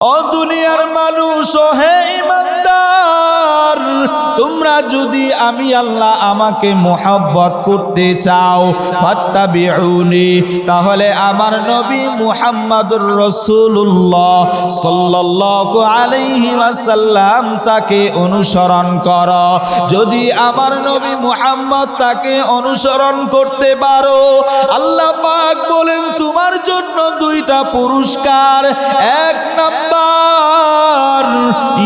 ও দুনিয়ার মানুষ, ও হে ইমানদার, তোমরা যদি আমি আল্লাহ আমাকে মুহাব্বত করতে চাও, ফাত্তাবিউনি, তাহলে আমার নবী মুহাম্মদুর রাসূলুল্লাহ সাল্লাল্লাহু আলাইহি ওয়াসাল্লাম তাকে অনুসরণ করো। যদি আমার নবী মুহাম্মদ তাকে অনুসরণ করতে পারো, আল্লাহ পাক বলেন তোমার জন্য দুইটা পুরস্কার। এক নাম্বার,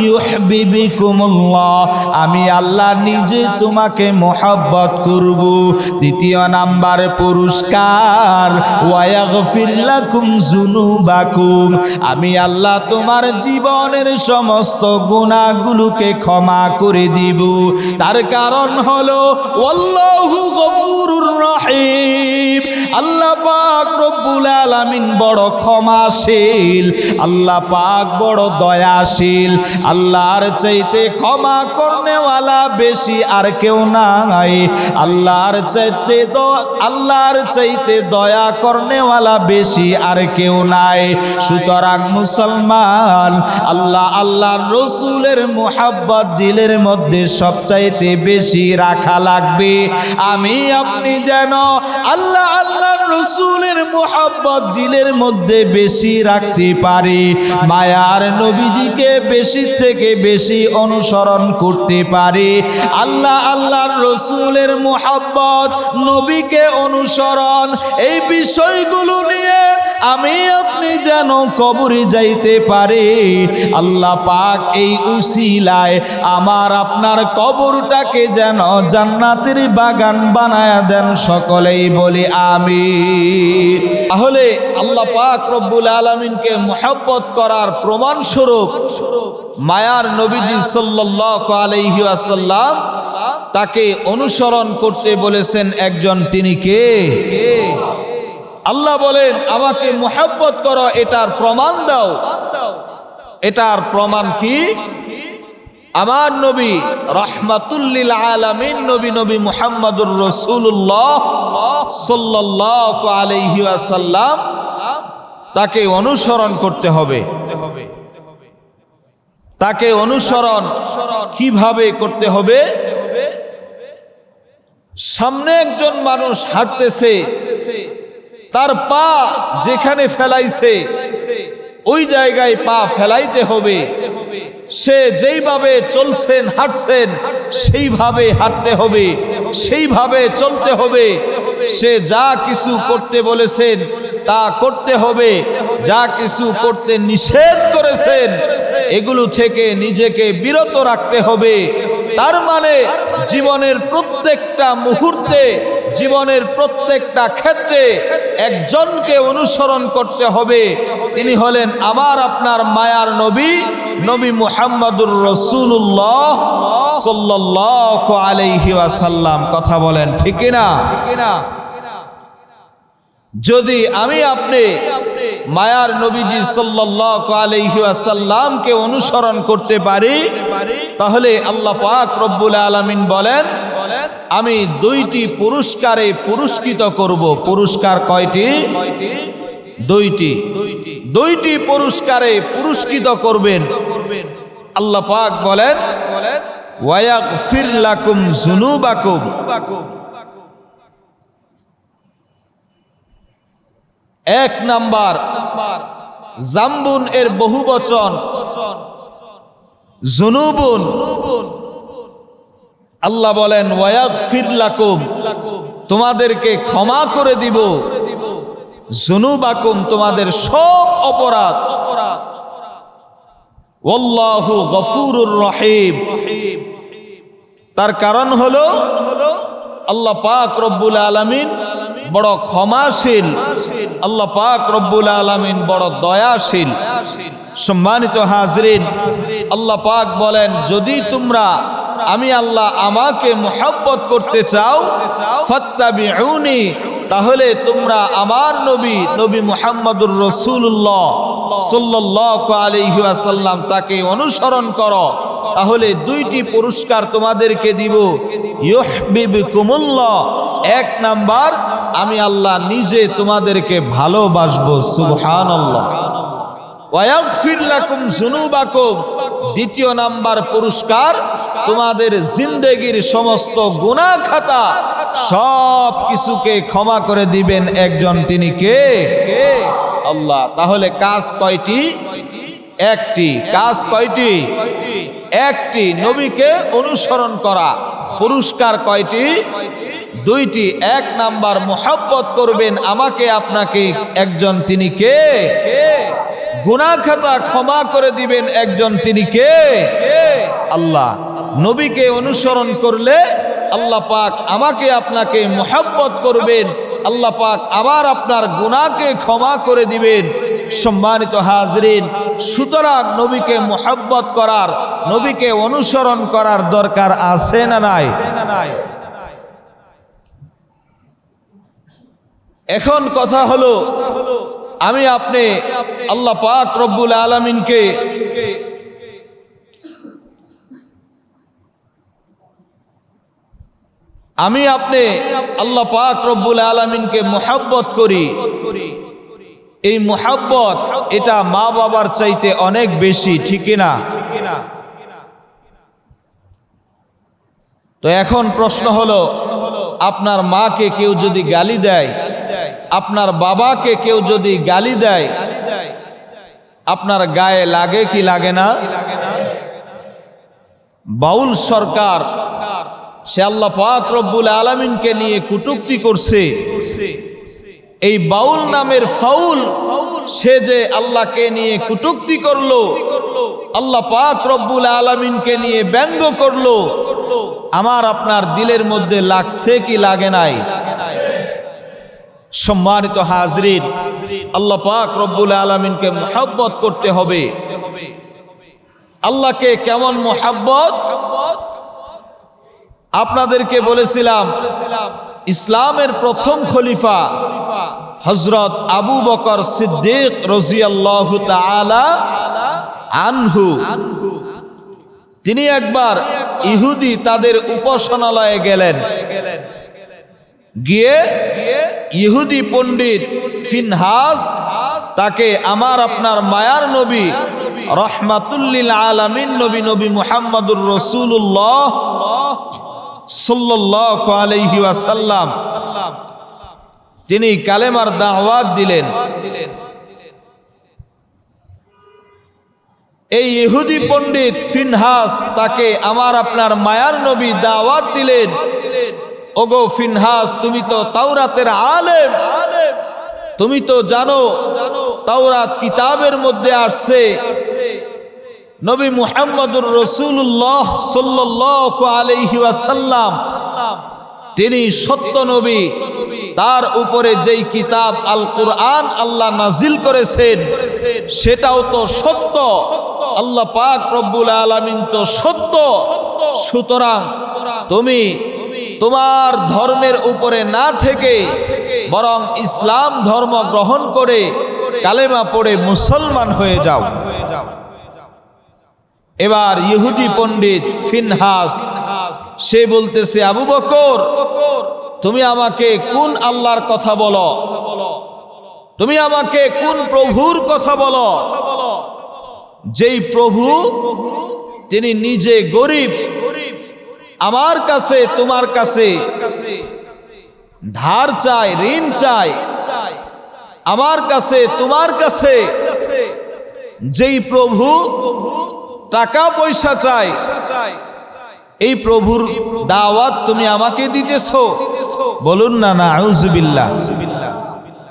ইউহিব্বুকুমুল্লাহ, আমি আল্লাহ নিজে তোমাকে মহব্বত করব। দ্বিতীয় নাম্বার পুরস্কার, ওয়ায়াগফির লাকুম যুনুবাকুম, আমি আল্লাহ তোমার জীবনের সমস্ত গুনাহগুলোকে ক্ষমা করে দিব। তার কারণ হলো আল্লাহু গফুরুর রহিম, আল্লাহ পাক রব্বুল আলামিন বড় ক্ষমাশীল, আল্লাহ পাক বড় দয়াশীল। আল্লাহর চাইতে ক্ষমা করনেওয়ালা বেশি আর কেউ নাই। আল্লাহর চাইতে দয়া করনেওয়ালা বেশি আর কেউ নাই। সুতরাং মুসলমান, আল্লাহর রসুলের মুহাব্বত দিলের মধ্যে সবচাইতে বেশি রাখা লাগবে। আমি আপনি যেন আল্লাহর রসুলের মুহাব্বত দিলের মধ্যে বেশি রাখতে পারি, মায়ার নবীজিকে বেশি থেকে বেশি অনুসরণ করতে পারি। আল্লাহর রসুলের মুহাব্বত, নবীকে অনুসরণ, এই বিষয়গুলো নিয়ে আমি আপনি যেন কবরে যাইতে পারি। আল্লাহ পাক এই উসিলায় আমার আপনার কবরটাকে যেন জান্নাতের বাগান বানায়া দেন, সকলেই বলি আমিন। তাহলে আল্লাহ পাক রব্বুল আলামিনকে মুহাব্বত করার প্রমাণ স্বরূপ মায়ার নবীজি সাল্লাল্লাহু আলাইহি ওয়াসাল্লাম তাকে অনুসরণ করতে বলেছেন একজন, তিনি কে? আল্লাহ বলেন আমাকে মুহাব্বত করো, এটার প্রমাণ দাও। এটার প্রমাণ কি? আমার নবী রাহমাতুল লিল আলামিন নবী মুহাম্মদুর রাসূলুল্লাহ সাল্লাল্লাহু আলাইহি ওয়াসাল্লাম তাকে অনুসরণ করতে হবে। তাকে অনুসরণ কিভাবে করতে হবে? সামনে একজন মানুষ হাঁটতেছে, তার পা যেখানে ফেলাইছে ওই জায়গায় পা ফেলাইতে হবে। সে যেইভাবে চলছেন হাঁটছেন সেইভাবে হাঁটতে হবে, সেইভাবে চলতে হবে। সে যা কিছু করতে বলেছেন তা করতে হবে, যা কিছু করতে নিষেধ করেছেন এগুলো থেকে নিজেকে বিরত রাখতে হবে। তার মানে জীবনের প্রত্যেকটা মুহূর্তে, জীবনের প্রত্যেকটা ক্ষেত্রে একজনকে অনুসরণ করতে হবে। তিনি হলেন আমার আপনার মায়ার নবী মুহাম্মদুর রাসূলুল্লাহ সাল্লাল্লাহু আলাইহি ওয়াসাল্লাম। কথা বলেন ঠিক না? যদি আমি আপনি মায়ার নবীজি সাল্লাল্লাহু আলাইহি ওয়াসাল্লামকে অনুসরণ করতে পারি, তাহলে আল্লাহ পাক রব্বুল আলামিন বলেন আমি দুইটি পুরস্কারে পুরস্কৃত করব। পুরস্কার কয়টি? দুইটি পুরস্কারে পুরস্কৃত করবেন। আল্লাহ পাক বলেন ওয়ায়াগফির লাকুম যুনুবাকুম। এক নাম্বার, জাম্বুন এর বহুবচন যুনুবুন। আল্লাহ বলেন ওয়ায়াগফির লাকুম, তোমাদেরকে ক্ষমা করে দিব। যুনুবাকুম, তোমাদের সব অপরাধ। ওয়াল্লাহু গফুরুর রহিম। তার কারণ হলো আল্লাহ পাক রব্বুল আলামিন বড় ক্ষমাশীল, আল্লাহ পাক রব্বুল আলামিন বড় দয়াশীল। সম্মানিত হাজরিন, আল্লাহ পাক বলেন যদি তোমরা আমি আল্লাহ আমাকে মুহাব্বত করতে চাও, ফাত্তাবিউনি, তাহলে তোমরা আমার নবী মুহাম্মদুর রাসূলুল্লাহ সাল্লাল্লাহু আলাইহি ওয়াসাল্লাম তাকে অনুসরণ করো। তাহলে দুইটি পুরস্কার তোমাদেরকে দিব। ইউহিব্বুকুমুল্লাহ, এক নাম্বার আমি আল্লাহ নিজে তোমাদেরকে ভালোবাসবো। সুবহানাল্লাহ। ওয়াগফির লাকুম যুনুবাকুম, দ্বিতীয় নাম্বার পুরস্কার, তোমাদের জিন্দেগির সমস্ত গুনাহ খাতা সব কিছুকে ক্ষমা করে দিবেন একজন, তিনি কে? আল্লাহ। তাহলে কাজ কয়টি? একটি। কাজ কয়টি? একটি। নবীকে অনুসরণ করা। পুরস্কার কয়টি? দুইটি। এক নাম্বার, মুহাব্বত করবেন আমাকে আপনাকে একজন, তিনি কে? গুনাহ খাতা ক্ষমা করে দিবেন একজন, তিনি কে? আল্লাহ। নবীকে অনুসরণ করলে আল্লাহ পাক আমাকে আপনাকে মুহাব্বত করবেন, আল্লাহ পাক আবার আপনার গুনাহকে ক্ষমা করে দিবেন। সম্মানিত হাজরিন, সুতরাং নবীকে মুহাব্বত করার, নবীকে অনুসরণ করার দরকার আছে না নাই? এখন কথা হলো, আমি আপনি আল্লাহ পাক রব্বুল আলামিনকে আমি আপনি আল্লাহ পাক রব্বুল আলামিনকে মুহাব্বত করি। এই মুহাব্বত এটা মা বাবার চাইতে অনেক বেশি, ঠিক না? তো এখন প্রশ্ন হলো, আপনার মাকে কেউ যদি গালি দেয়, আপনার বাবাকে কেউ যদি গালি দেয়, আপনার গায়ে লাগে কি লাগে না? বাউল সরকার, সে আল্লাহ পাক রব্বুল আলামিনকে নিয়ে কটূক্তি করছে। এই বাউল নামের ফাউল, সে যে আল্লাহকে নিয়ে কটূক্তি করলো, আল্লাহ পাক রব্বুল আলামিনকে নিয়ে ব্যঙ্গ করলো, আমার আপনার দিলের মধ্যে লাগছে কি লাগে নাই? সম্মানিত হাজরিন, আল্লাহ পাক রব্বুল আলামিনকে মুহাব্বত করতে হবে। আল্লাহকে কেমন মুহাব্বত? আপনাদেরকে বলেছিলাম, ইসলামের প্রথম খলিফা হযরত আবু বকর সিদ্দিক রাদিয়াল্লাহু তাআলা আনহু, তিনি একবার ইহুদি তাদের উপাসনালয়ে গেলেন। গিয়ে ইহুদি পণ্ডিত ফিনহাস তাকে আমার আপনার মায়ার নবী রহমাতুল্লিল আলামিন নবী মুহাম্মদুর রাসূলুল্লাহ সাল্লাল্লাহু আলাইহি ওয়াসাল্লাম, তিনি কালেমার দাওয়াত দিলেন। এই ইহুদি পণ্ডিত ফিনহাস তাকে আমার আপনার মায়ার নবী দাওয়াত দিলেন, ওগো ফিনহাস, তুমি তো তাওরাতের আলেম, তুমি তো জানো তাওরাত কিতাবের মধ্যে আসছে নবী মুহাম্মদুর রাসূলুল্লাহ সাল্লাল্লাহু আলাইহি ওয়াসাল্লাম তিনি সত্য নবী, তার উপরে যেই কিতাব আল কুরআন আল্লাহ নাজিল করেছেন সেটাও তো সত্য, আল্লাহ পাক রব্বুল আলামিন তো সত্য। সুতরাং তুমি তোমার ধর্মের উপরে না থেকে বরং ইসলাম ধর্ম গ্রহণ করে কালেমা পড়ে মুসলমান হয়ে যাও। এবার ইহুদি পণ্ডিত ফিনহাস সে বলতেছে, আবু বকর, তুমি আমাকে কোন আল্লাহর কথা বলো, তুমি আমাকে কোন প্রভুর কথা বলো, যেই প্রভু তিনি নিজে গরিব, আমার কাছে তোমার কাছে ধার চায়, ঋণ চায়, আমার কাছে তোমার কাছে যেই প্রভু টাকা পয়সা চায়, এই প্রভুর দাওয়াত তুমি আমাকে দিতেছো? বলুন না নাউজুবিল্লাহ।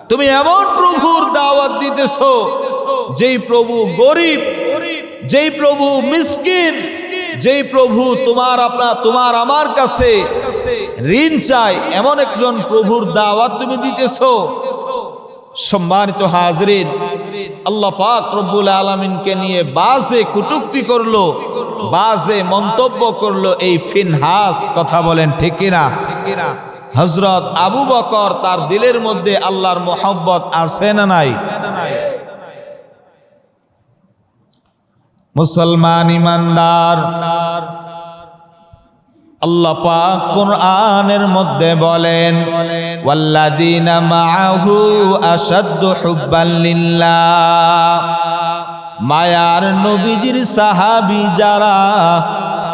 তুমি এমন প্রভুর দাওয়াত দিতেছো যেই প্রভু গরিব, যেই প্রভু মিসকিন, যেই প্রভু তোমার আমার কাছে ঋণ চায়, এমন একজন প্রভুর দাওয়াত তুমি দিতেছো। সম্মানিত হাজরিন, আল্লাহ পাক রব্বুল আলামিনকে নিয়ে বাজে কটূক্তি করলো, বাজে মন্তব্য করলো এই ফিনহাস। কথা বলেন ঠিক কিনা? হযরত আবু বকর তার দিলের মধ্যে আল্লাহর মোহাব্বত আছে না নাই? মুসলমান ইমানদার, আল্লাহ পাক কুরআনের মধ্যে বলেন, ওয়াল্লাযীনা মাআহু আশাদ্দু হুব্বান লিল্লাহ, মায়ার নবীজির সাহাবী যারা,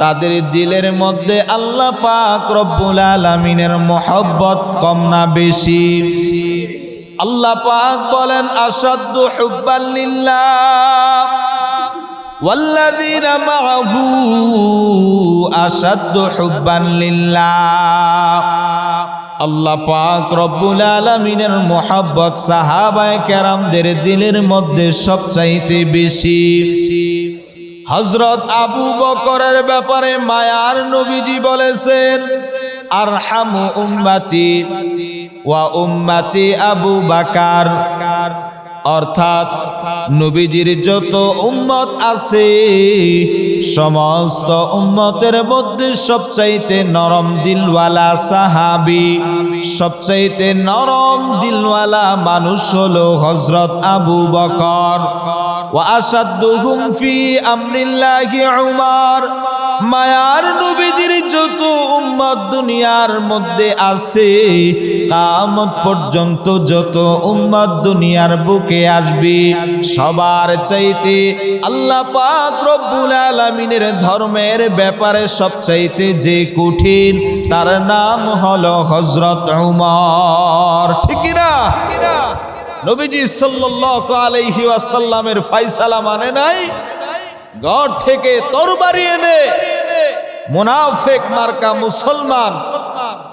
তাদের দিলের মধ্যে আল্লাহ পাক রব্বুল আলামিনের মহব্বত কম না বেশি? আল্লাহ পাক বলেন আশাদ্দু হুব্বান লিল্লাহ ওয়াল্লাযীনা মাআহু আশাদ্দু হুব্বান লিল্লাহ। আল্লাহ পাক রব্বুল আলামিনের মহব্বত সাহাবায়ে কেরামদের দিলের মধ্যে সবচাইতে বেশি। হযরত আবু বকরের ব্যাপারে মায়ার নবীজি বলেছেন আরহামু উম্মতি ওয়া উম্মতি আবু বকর, অর্থাৎ নবীজির যত উম্মত আছে সমস্ত উম্মতের মধ্যে সবচাইতে নরম দিলওয়ালা সাহাবী, সবচাইতে নরম দিলওয়ালা মানুষ হলো হযরত আবু বকর। ওয়া আশাদ্দুহুম ফি আমরিল্লাহি উমর, মায়ার নবীজির যত উম্মত দুনিয়ার মধ্যে আছে কিয়ামত পর্যন্ত যত উম্মত দুনিয়ার বুকে আসবে সবার চাইতে আল্লাহ পাক রব্বুল আলামিনের ধর্মের ব্যাপারে সবচাইতে যে কঠিন তার নাম হলো হযরত উমর। ঠিক না? নবীজি সাল্লাল্লাহু আলাইহি ওয়াসাল্লামের ফয়সালা মানে নাই, ঘর থেকে তরবারি এনে মুনাফিক মার্কা মুসলমান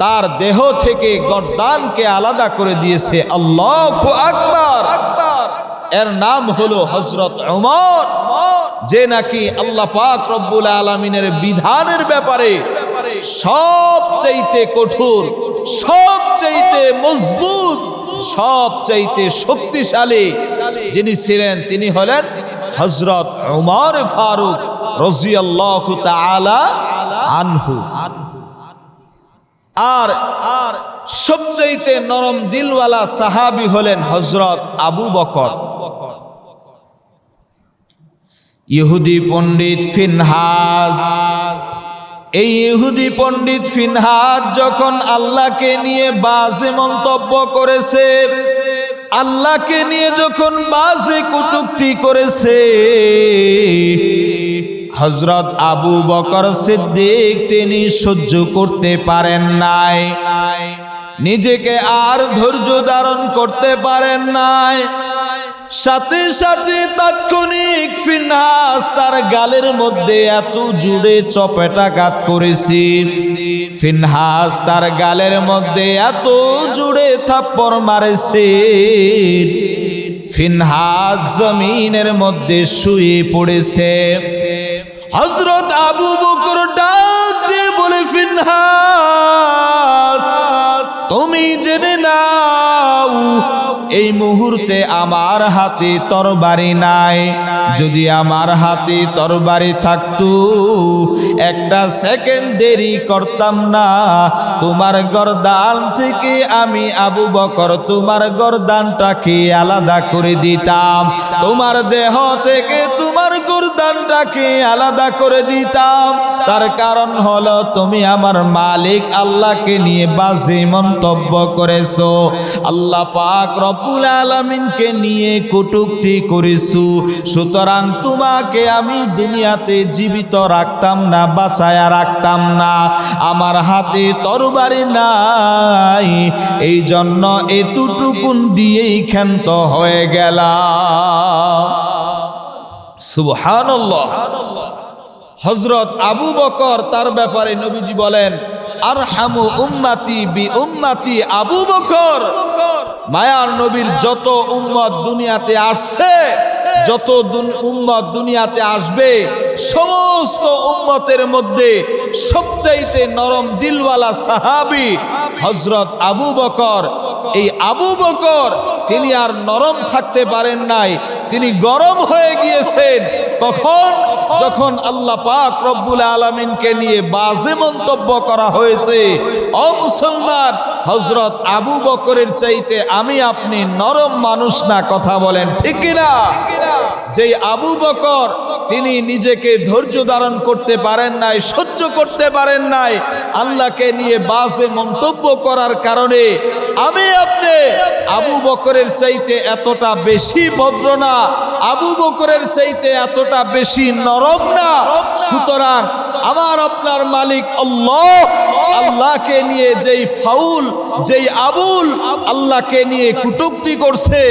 তার দেহ থেকে গর্দানকে আলাদা করে দিয়েছে। আল্লাহু আকবার। এর নাম হলো হযরত উমর, যে নাকি আল্লাহ পাক রব্বুল আলামিনের বিধানের ব্যাপারে সবচাইতে কঠোর, সবচাইতে মজবুত, সবচাইতে শক্তিশালী যিনি ছিলেন তিনি হলেন হযরত উমর ফারুক রাদিয়াল্লাহু তাআলা আনহু। আর সবচাইতে নরম দিলওয়ালা সাহাবী হলেন হযরত আবু বকর। ইহুদি পণ্ডিত ফিনহাস, এই ইহুদি পণ্ডিত ফিনহাস যখন আল্লাহকে নিয়ে বাজে মন্তব্য করেছে, আল্লাহকে নিয়ে যখন বাজে কটূক্তি করেছে, হযরত আবু বকর সিদ্দিক তিনি সহ্য করতে পারেন নাই, নিজেকে আর ধৈর্য ধারণ করতে পারেন নাই। সাথে সাথে তাৎক্ষণিক ফিনহাস তার গালের মধ্যে এত জুড়ে চপেটাঘাত করেছে, ফিনহাস তার গালের মধ্যে এত জুড়ে থাপ্পড় মারেছে, ফিনহাস জমিনের মধ্যে শুয়ে পড়েছে। হযরত আবু বকর ডাক দিয়ে বলে, ফিনহাস তুমি জেনে নাও এই মুহূর্তে আমার হাতে তরবারি নাই, যদি আমার হাতে তরবারি থাকতো একটা সেকেন্ড দেরি করতাম না, তোমার গর্দান থেকে আমি আবু বকর তোমার গর্দানটাকে আলাদা করে দিতাম, তোমার দেহ থেকে তোমার গর্দানটাকে আলাদা করে দিতাম। তার কারণ হলো তুমি আমার মালিক আল্লাহকে নিয়ে বাজে মন্তব্য করেছো, আল্লাহ পাক রব্বুল আলামিনকে নিয়ে কটূক্তি করেছো, সুতরাং তোমাকে আমি দুনিয়াতে জীবিত রাখতাম না, বাঁচায়া রাখতাম না, আমার হাতে তরবারি নাই, এই জন্য এতটুকুন দিয়েই ক্ষান্ত হয়ে গেলাম। সুবহানাল্লাহ। হযরত আবু বকর তার ব্যাপারে নবীজি বলেন আরহামু উম্মতি বি উম্মতি আবু বকর, মায়ার নবীর যত উম্মত দুনিয়াতে আসছে, যত উম্মত দুনিয়াতে আসবে, সমস্ত উম্মতের মধ্যে সবচাইতে নরম দিলওয়ালা সাহাবী হযরত আবু বকর। এই আবু বকর তিনি আর নরম থাকতে পারেন নাই, তিনি গরম হয়ে গিয়েছেন। কখন? যখন আল্লাহ পাক রব্বুল আলামিনকে নিয়ে বাজে মন্তব্য করা হয়েছে। ও মুসলমান, হযরত আবু বকরের চাইতে আমি আপনি নরম মানুষ না, কথা বলেন ঠিক কিনা? যেই আবু বকর তিনি নিজেকে ধৈর্য ধারণ করতে পারেন নাই, সহ্য করতে পারেন নাই। আল্লাহকে নিয়ে বাজে মন্তব্য করার কারণে আমি আপনি আবু বকরের চাইতে এতটা বেশি ভদ্র না, আবু বকরের চাইতে এতটা বেশি নরম না। সুতরাং আমার আপনার মালিক আল্লাহ, আল্লাহকে নিয়ে যেই ফাউল, যেই আবুল আল্লাহকে নিয়ে কটূক্তি করছে,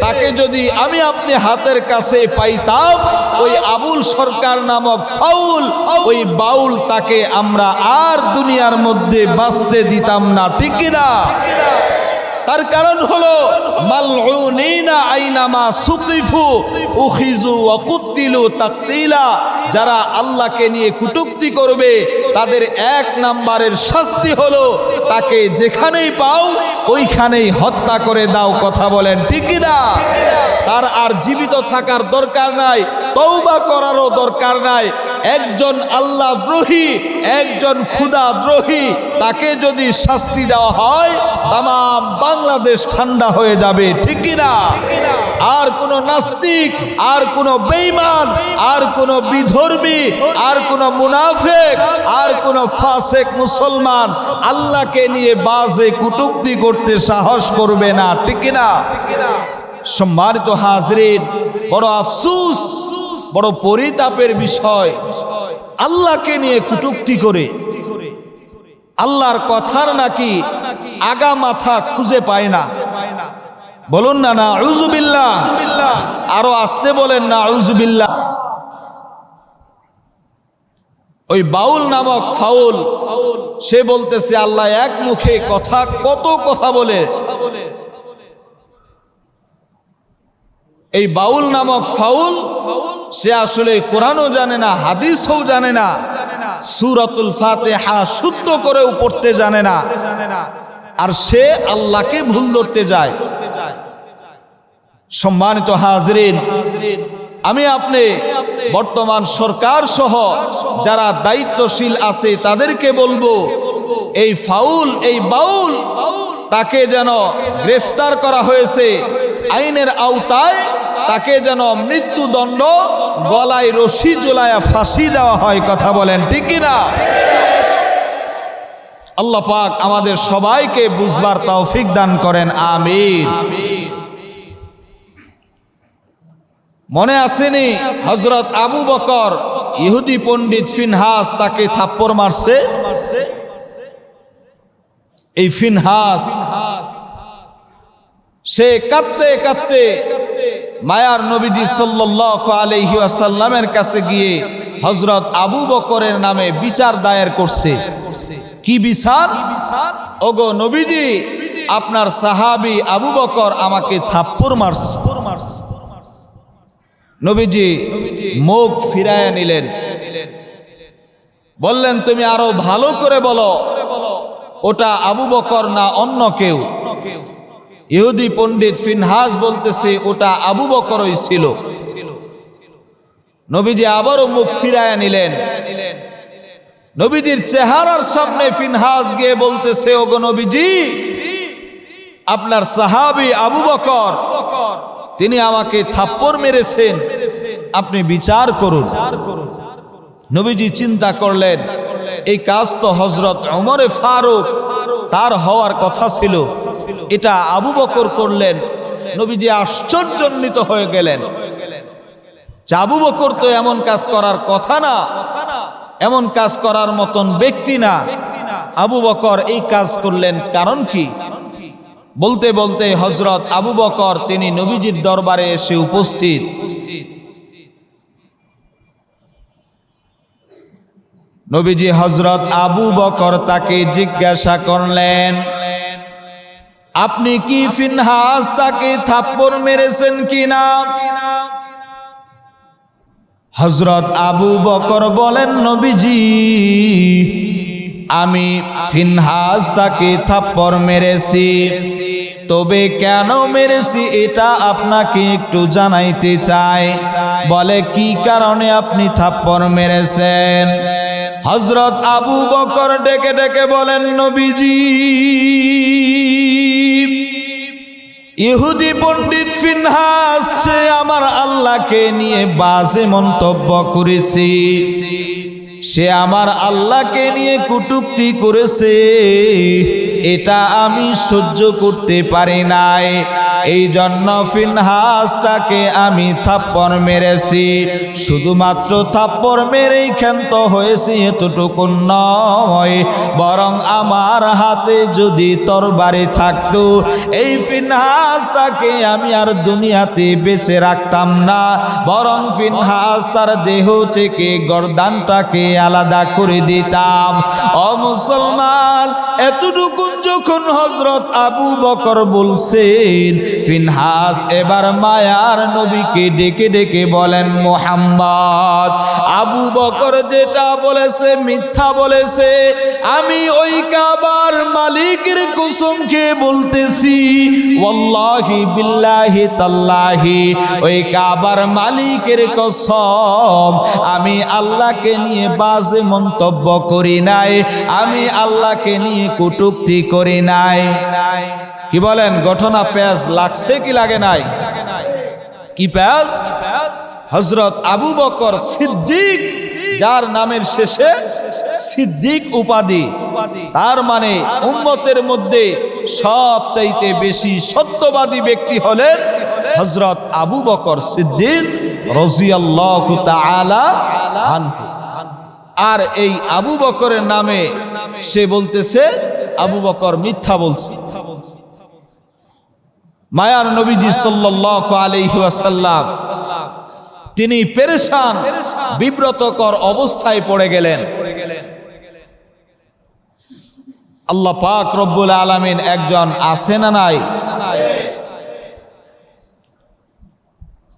তাকে যদি আমি আপনি হাতের কাছে পাইতাম, ওই আবুল সরকার নামক ফাউল, ওই বাউল, তাকে আমরা আর দুনিয়ার মধ্যে বাঁচতে দিতাম না, ঠিক কিনা? তার কারণ হলো মালউনিনা আইনামা সুকিফু উখিজু ওয়া কুতিলু তাকতিলা। যারা আল্লাহকে নিয়ে কটূক্তি করবে তাদের এক নাম্বারের শাস্তি হলো তাকে যেখানেই পাও ওইখানেই হত্যা করে দাও। কথা বলেন ঠিক কি না? তার আর জীবিত থাকার দরকার নাই, তওবা করারও দরকার নাই। একজন আল্লাহ দ্রোহী, একজন খোদা দ্রোহী, তাকে যদি শাস্তি দেওয়া হয় তাম বাংলাদেশ ঠান্ডা হয়ে যাবে, ঠিক কি না? আর কোন নাস্তিক, আর কোন বেঈমান, আর কোন বিধর্মী, আর কোন মুনাফিক, আর কোন ফাসিক মুসলমান আল্লাহকে নিয়ে বাজে কটূক্তি করতে সাহস করবে না, ঠিক কি না? সম্মানিত হাজরিন, বড় আফসোস, বড় পরিতাপের বিষয়, আল্লাহকে নিয়ে কটূক্তি করে আল্লাহর কথার নাকি আগা মাথা খুঁজে পায় না। বলুন না নাউযুবিল্লাহ, আরো আসতে বলেন নাউযুবিল্লাহ। ওই বাউল নামক ফাউল, সে বলতেছে আল্লাহ এক মুখে কথা, কত কথা বলে। এই বাউল নামক ফাউল, সে আসলে কোরআনও জানে না, হাদিসও জানে না, সূরাতুল ফাতিহা শুদ্ধ করেও পড়তে জানে না, আর সে আল্লাহকে ভুল ধরতে যায়। সম্মানিত হাজরিন, আমি আপনি বর্তমান সরকার সহ যারা দায়িত্বশীল আছে তাদেরকে বলবো, এই ফাউল, এই বাউল, তাকে যেন গ্রেফতার করা হয়েছে আইনের আওতায়, তাকে যেন মৃত্যুদণ্ড, গলায় রশি ঝুলায়া ফাঁসি দেওয়া হয়। কথা বলেন ঠিক কি না? আল্লাহ পাক আমাদের সবাইকে বুঝবার তৌফিক দান করেন, আমিন। মনে আসেনি হযরত আবু বকর, ইহুদি পণ্ডিত ফিনহাস তাকে থাপ্পড় মারছে। এই ফিনহাস সে কাঁদতে কাঁদতে মায়ার নবীজি সাল্লাল্লাহু আলাইহি ওয়াসাল্লামের কাছে গিয়ে হযরত আবু বকরের নামে বিচার দায়ের করছে। কি বিচার? ওগো নবীজি, আপনার সাহাবী আবু বকর আমাকে থাপ্পড় মারছে। নবীজি মুখ ফিরায়া নিলেন, বললেন তুমি আরো ভালো করে বলো, ওটা আবু বকর না অন্য কেউ? ইহুদি পণ্ডিত ফিনহাস বলতেছে ওটা আবু বকরই ছিল। নবীজি আবারও মুখ ফিরায়া নিলেন। নবীজির চেহারার সামনে ফিনহাস গিয়ে বলতেছে, ওগো নবীজি, আপনার সাহাবী আবু বকর, তিনি আমাকে থাপ্পড় মেরেছেন, আপনি বিচার করুন। নবীজি চিন্তা করলেন, এই কাজ তো হযরত ওমরে ফারুক তার হওয়ার কথা ছিল, এটা আবু বকর করলেন। নবীজি আশ্চর্যান্বিত হয়ে গেলেন যে আবু বকর তো এমন কাজ করার কথা না, এমন কাজ করার মতন ব্যক্তি না। আবু বকর এই কাজ করলেন, কারণ কি? বলতে বলতে হযরত আবু বকর তিনি নবীজির দরবারে এসে উপস্থিত। নবীজি হযরত আবু বকর তাকে জিজ্ঞাসা করলেন, আপনি কি ফিনহাস তাকে থাপ্পড় মেরেছেন কিনা? হযরত আবু বকর বলেন, নবীজি, আমি ফিনহাস তাকে থাপ্পড় মেরেছি, তবে কেন মেরেছি এটা আপনাকে একটু জানাইতে চাই। বলে, কি কারণে আপনি থাপ্পড় মেরেছেন? হযরত আবু বকর ডেকে ডেকে বলেন, নবীজি, ইহুদি পণ্ডিত ফিনহাস সে আমার আল্লাহকে নিয়ে বাজে মন্তব্য করেছে, সে আমার আল্লাহকে নিয়ে কটূক্তি করেছে, এটা আমি সহ্য করতে পারি নাই। এই জন্য ফিনহাস তাকে আমি থাপ্পড় মেরেছি। শুধুমাত্র থাপ্পড় মেরেই ক্ষান্ত হয়েছি এতটুকু নয়, বরং আমার হাতে যদি তরবারি থাকতো এই ফিনহাস তাকে আমি আর দুনিয়াতে বেঁচে রাখতাম না, বরং ফিনহাস তার দেহ থেকে গর্দানটাকে আলাদা করে দিতাম। ও মুসলমান, এতটুকু যখন হযরত আবু বকর বলছেন, ফিনহাস এবার মায়ার নবীকে ডেকে ডেকে বলেন, মুহাম্মদ, আবু বকর যেটা বলেছে মিথ্যা বলেছে। আমি ওই কাবার মালিকের কসম খেয়ে বলতেছি, ওয়াল্লাহি বিল্লাহি তাল্লাহি, ওই কাবার মালিকের কসম, আমি আল্লাহকে নিয়ে বাজে মন্তব্য করি নাই, আমি আল্লাহকে নিয়ে কটূক্তি করি নাই। কি বলেন, ঘটনা পেঁচ লাগছে কি লাগে নাই? কি পেঁচ? হযরত আবু বকর সিদ্দিক, যার নামের শেষে সিদ্দিক উপাধি, তার মানে উম্মতের মধ্যে সবচাইতে বেশি সত্যবাদী ব্যক্তি হলেন হযরত আবু বকর সিদ্দিক রাদিয়াল্লাহু তাআলা আনহু। আর এই আবু বকরের নামে সে বলতেছে আবু বকর মিথ্যা বলছে। মায়ার নবীজি সাল্লাল্লাহু আলাইহি ওয়াসাল্লাম তিনি পেরেশান বিব্রতকর অবস্থায় পড়ে গেলেন। আল্লাহ পাক রব্বুল আলামিন একজন আছে না নাই?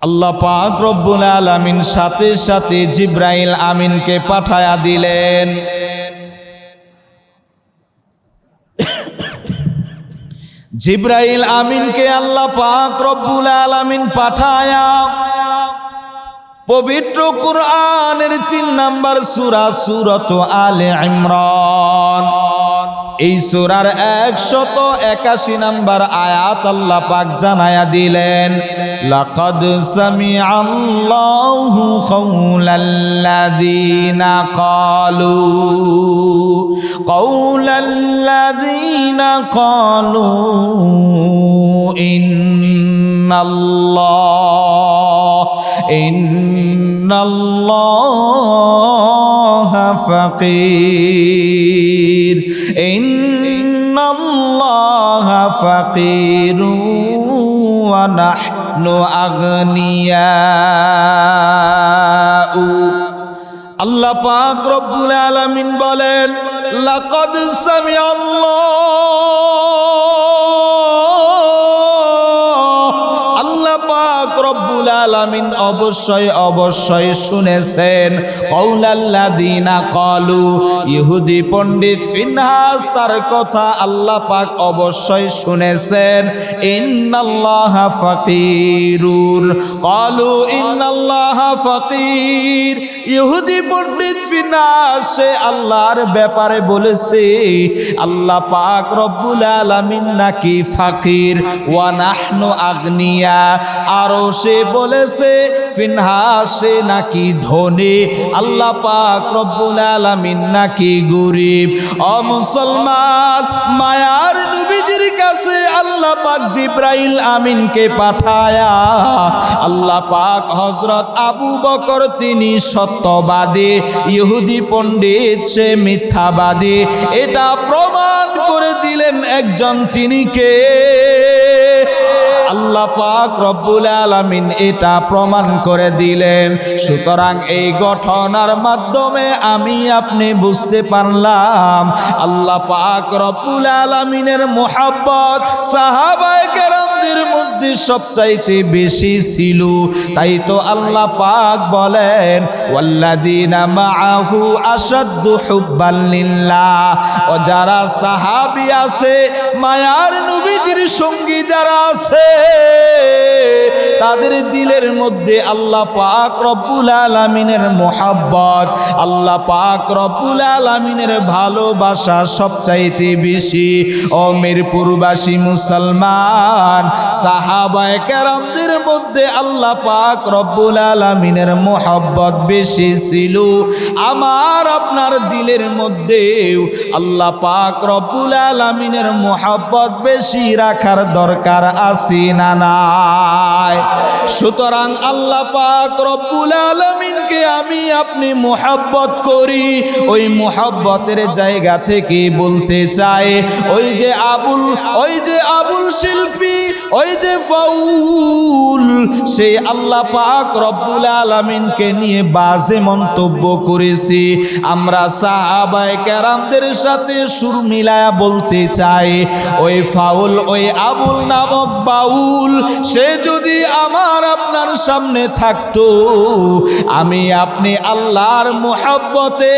আল্লাহ পাক রব্বুল আলামিন সাথে সাথে জিবরাইল আমিনকে পাঠায়া দিলেন। জিবরাইল আমিনকে আল্লাহ পাক রব্বুল আলামিন পাঠায়া পবিত্র কুরআনের ৩ নম্বর সূরা সূরাত আলে ইমরান, এই সূরার ১৮১ নম্বর আয়াত আল্লাহ পাক জানায়া দিলেন, লাকাদ সামিআল্লাহু কাওলাল্লাযীনা ক্বালু ইন্নাল্লাহা ফাকীর, ইন্নাল্লাহা ফাকীরু ওয়া নাহনু আগনিয়াউ। আল্লাহ পাক রব্বুল আলামিন বলেন, লাকাদ রব্বুল আলামিন অবশ্যই অবশ্যই শুনেছেন কাওলাল্লাযীনা ক্বালু, ইহুদি পণ্ডিত ফিনহাস তার কথা আল্লাহ পাক অবশ্যই শুনেছেন, ইন্নাল্লাহা ফাকীরুন, ক্বালু ইন্নাল্লাহা ফাকীর। ইহুদি পণ্ডিত ফিনহাস সে আল্লাহর ব্যাপারে বলেছে আল্লাহ পাক রব্বুল আলামিন নাকি ফাকির, ওয়া নাহনু আগনিয়া, আরো সে বলেছে ফিনহাস সে নাকি ধনী, আল্লাহ পাক রব্বুল আলামিন নাকি গরীব। ও মুসলমান, মায়ার নবীজির কাছে আল্লাহ পাক জিবরাইল আমিনকে পাঠায়া আল্লাহ পাক হযরত আবু বকর তিনি সত্যবাদী, ইহুদি পণ্ডিত সে মিথ্যাবাদী, এটা প্রমাণ করে দিলেন একজন, তিনি কে? আল্লাহ পাক রব্বুল আলামিন এটা প্রমাণ করে দিলেন। সুতরাং এই ঘটনার মাধ্যমে আমি আপনি বুঝতে পারলাম আল্লাহ পাক রব্বুল আলামিনের মুহাব্বত সাহাবায়ে কেরামদের মধ্যে মধ্যে সবচাইতে বেশি ছিল। তাই তো আল্লাহ পাক বলেন ওয়াল্লাযীনা মাআহু আশাদ্দু হুব্বান লিল্লাহ। ও যারা সাহাবী আছে, মায়ার নবীজির সঙ্গী যারা আছে, তাদের দিলের মধ্যে আল্লাহ পাক রব্বুল আলামিনের মুহাব্বত, আল্লাহ পাক রব্বুল আলামিনের ভালোবাসা সবচাইতে বেশি। ও মিরপুরবাসী মুসলমান, সাহাবায়ে কেরামদের মধ্যে আল্লাহ পাক রব্বুল আলামিনের মুহাব্বত বেশি ছিল। আমার আপনার দিলের মধ্যেও আল্লাহ পাক রব্বুল আলামিনের মুহাব্বত বেশি রাখার দরকার আছে না নাই? সুতরাং আল্লাহ পাক রব্বুল আলামিনকে আমি আপনি মুহাব্বত করি। ওই মুহাব্বতের জায়গা থেকে বলতে চাই, ওই যে আবুল শিল্পী, ওই যে ফাউল, সেই আল্লাহ পাক রব্বুল আলামিনকে নিয়ে বাজে মন্তব্য করেছি। আমরা সাহাবায়ে কেরামদের সাথে সুর মিলায়া বলতে চাই, ওই ফাউল, ওই আবুল নামক বাউল, সে যদি আমার আপনার সামনে থাকতো, আমি আপনি আল্লাহর মুহাব্বতে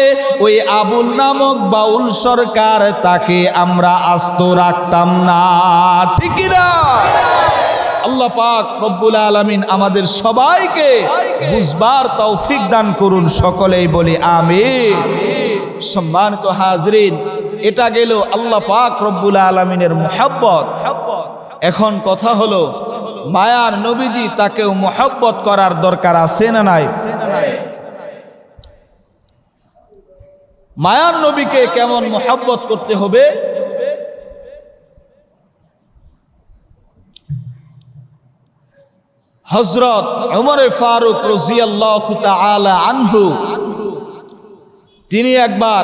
ওই আবুল নামক বাউল সরকার, তাকে আমরা আস্ত রাখতাম না, ঠিক না? আল্লাহ পাক রব্বুল আলামিন আমাদের সবাইকে বুঝবার তৌফিক দান করুন, সকলেই বলি আমিন। সম্মানিত হাজরিন, এটা গেল আল্লাহ পাক রব্বুল আলামিনের মুহাব্বত। এখন কথা হলো, মায়ার নবীজি তাকেও মুহাব্বত করার দরকার আছে না নাই? মায়ার নবীকে কেমন মুহাব্বত করতে হবে? হযরত ওমর ফারুক রাদিয়াল্লাহু তাআলা আনহু, তিনি একবার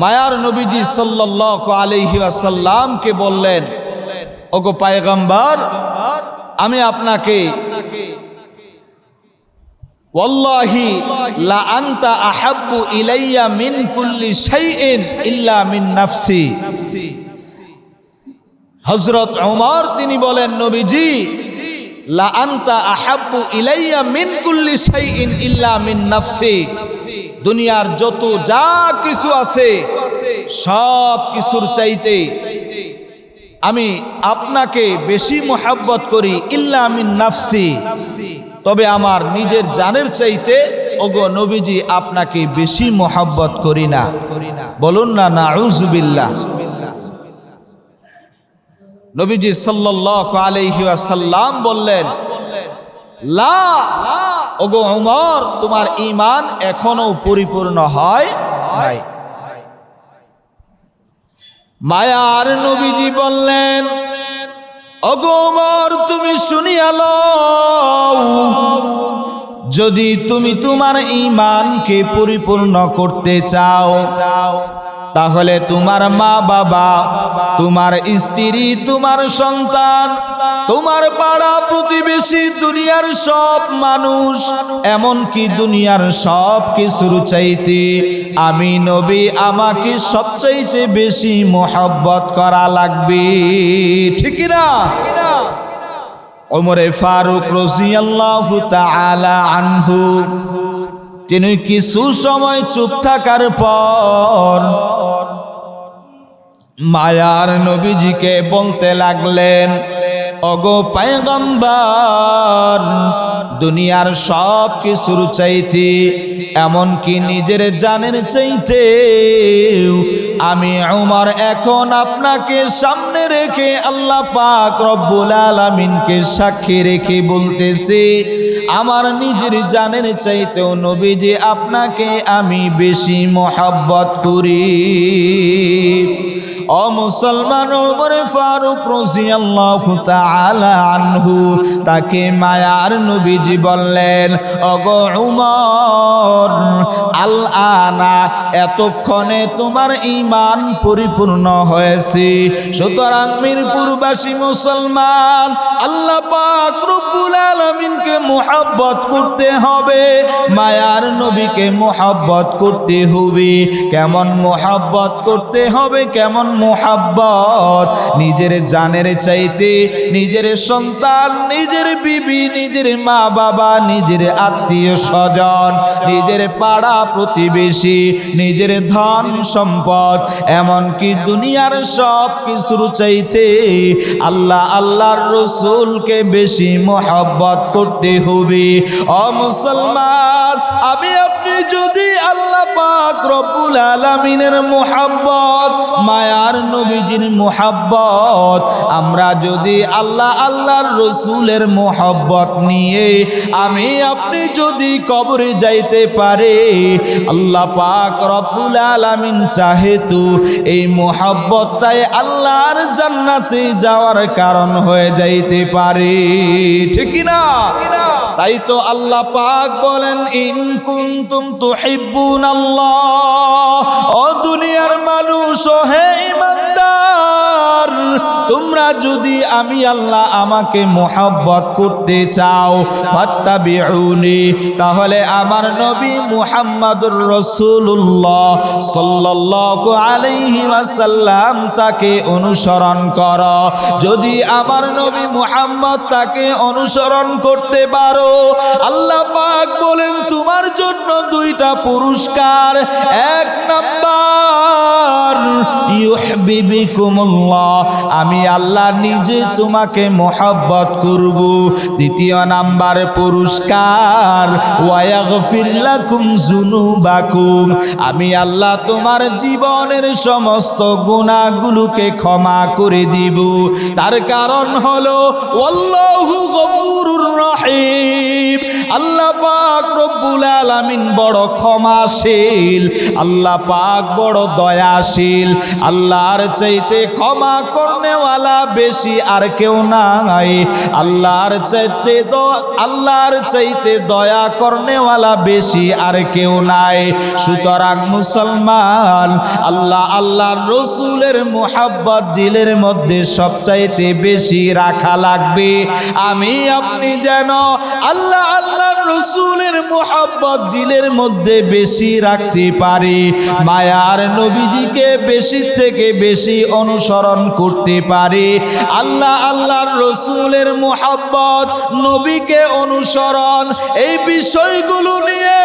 মায়ার নবীজি সাল্লাল্লাহু আলাইহি ওয়াসাল্লামকে বললেন, ওগো পয়গম্বর, আমি আপনাকে ওয়াল্লাহি লা আনতা আহাব্বু ইলাইয়া মিন কুল্লি শাইইন ইল্লা মিন নাফসি। হযরত ওমর তিনি বলেন, নবীজি, লা আনতা আহাব্বু ইলাইয়া মিন কুল্লি শাইইন ইল্লা মিন নাফসি, দুনিয়ার যত যা কিছু আছে সব কিছুর চাইতে আমি আপনাকে বেশি মুহাব্বত করি, ইল্লা মিন নাফসি, তবে আমার নিজের জানের চাইতে ওগো নবীজি আপনাকে বেশি মুহাব্বত করি না। বলুন না নাউযুবিল্লাহ। নবীজি সাল্লাল্লাহু আলাইহি ওয়াসাল্লাম বললেন, লা, ওগো ওমর, তোমার ঈমান এখনো পরিপূর্ণ হয় নাই। মায়ার নবীজি বললেন, ওগো ওমর, তুমি শুনিয়া লও, যদি তুমি তোমার ঈমানকে পরিপূর্ণ করতে চাও, তাহলে তোমার মা বাবা, তোমার স্ত্রী, তোমার সন্তান, তোমার পাড়া প্রতিবেশী, দুনিয়ার সব মানুষ, এমনকি দুনিয়ার সব কিছুর চাইতে আমি নবী, আমাকে সবচাইতে বেশি মুহাব্বত করা লাগবে, ঠিক না? ওমর ফারুক রাদিয়াল্লাহু তাআলা আনহু তিনি কিছু সময় চুপ থাকার পর মায়ার নবীজিকে বলতে লাগলেন, ওগো পয়গম্বর, দুনিয়ার সব কিছুর চাইতে, এমনকি নিজের জানের চাইতে আমি ওমর এখন আপনাকে সামনে রেখে, আল্লাহ পাক রব্বুল আলামিনকে সাক্ষী রেখে বলতেছি, আমার নিজের জানের চাইতেও নবীজি আপনাকে আমি বেশি মুহাব্বত করি। ও মুসলমান, ওমর ফারুক রাদিয়াল্লাহু তাআলা আনহু, তাকে মায়ার নবীজি বললেন, ওগো ওমর, আল না, এতক্ষণে তোমার ঈমান পরিপূর্ণ হয়েছে। সুতরাং মিরপুরবাসী মুসলমান, আল্লাহ পাক রব্বুল আলামিনকে মুহাব্বত করতে হবে, মায়ার নবীকে মুহাব্বত করতে হবে। কেমন মুহাব্বত করতে হবে? কেমন মুহাব্বত? নিজের জানের চাইতে নিজের সন্তান, নিজের বিবি, নিজের মা বাবা, নিজের আত্মীয় স্বজন, নিজের পাড়া প্রতিবেশী, নিজের ধন সম্পদ, এমনকি দুনিয়ার সব কিছুর চাইতে আল্লাহর রসুলকে বেশি মুহাব্বত করতে হবে। ও মুসলমান, আমি আপনি যদি আল্লাহ পাক রব্বুল আলামিনের মুহাব্বত, মায়ার নবীজির মুহাব্বত, আমরা যদি আল্লাহর রসুলের মুহাব্বত নিয়ে আমি আপনি যদি কবরে যাইতে পারে, আল্লাহ পাক রব্বুল আলামিন চাহে তো এই মুহাব্বতটাই আল্লাহর জান্নাতে যাওয়ার কারণ হয়ে যাইতে পারে। ঠিক কি না? তাই তো আল্লাহ পাক বলেন, ইন কুনতুম তুহিব্বুনাল্লাহ, ও দুনিয়ার মানুষ, ও হে ঈমানদার, তোমরা যদি আমি আল্লাহ আমাকে মুহাব্বত করতে চাও, ফাত্তাবিউনি, তাহলে আমার নবী মুহাম্মদুর রাসূলুল্লাহ সাল্লাল্লাহু আলাইহি ওয়াসাল্লাম তাকে অনুসরণ করো। যদি আমার নবী মুহাম্মদ তাকে অনুসরণ করতে পারো, আল্লাহ পাক বলেন তোমার জন্য দুইটা পুরস্কার। এক নাম্বার, ইউহিব্বুকুমুল্লাহ, আমি আল্লাহ নিজে তোমাকে মুহাব্বত করব। দ্বিতীয় নাম্বার পুরস্কার, ওয়া ইয়াগফির লাকুম যুনুবাকুম, আমি আল্লাহ তোমার জীবনের সমস্ত গুনাহগুলোকে ক্ষমা করে দিব। তার কারণ হলো আল্লাহু গফুরুর রহিম, আল্লাহ পাক রব্বুল আলামিন বড় ক্ষমাশীল, আল্লাহ পাক বড় দয়াশীল। আল্লাহর চাইতে ক্ষমা করনেওয়ালা বেশি আর কেউ নাই, আল্লাহর চাইতে দয়া করনেওয়ালা বেশি আর কেউ নাই। সুতরাং মুসলমান, আল্লাহর রসুলের মুহাব্বত দিলের মধ্যে সবচাইতে বেশি রাখা লাগবে। আমি আপনি যেন আল্লাহর রসুলের মুহাব্বত দিলের মধ্যে বেশি রাখতে পারি, মায়ার নবীজিকে বেশি থেকে বেশি অনুসরণ করতে পারি। আল্লাহর রসুলের মুহাব্বত, নবীকে অনুসরণ, এই বিষয়গুলো নিয়ে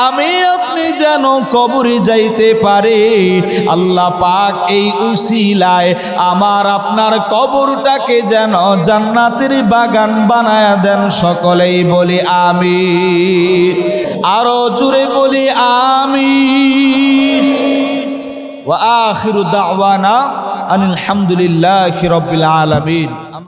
আমি আপনি যেন কবরে যাইতে পারে। আল্লাহ পাক এই উসিলায় আমার আপনার কবরটাকে যেন জান্নাতের বাগান বানায়া দেন। সকলেই বলি আমিন, আরো জোরে বলি আমিন। ওয়া আখিরু দাওয়ানা আনিল হামদুলিল্লাহি রাব্বিল আলামিন।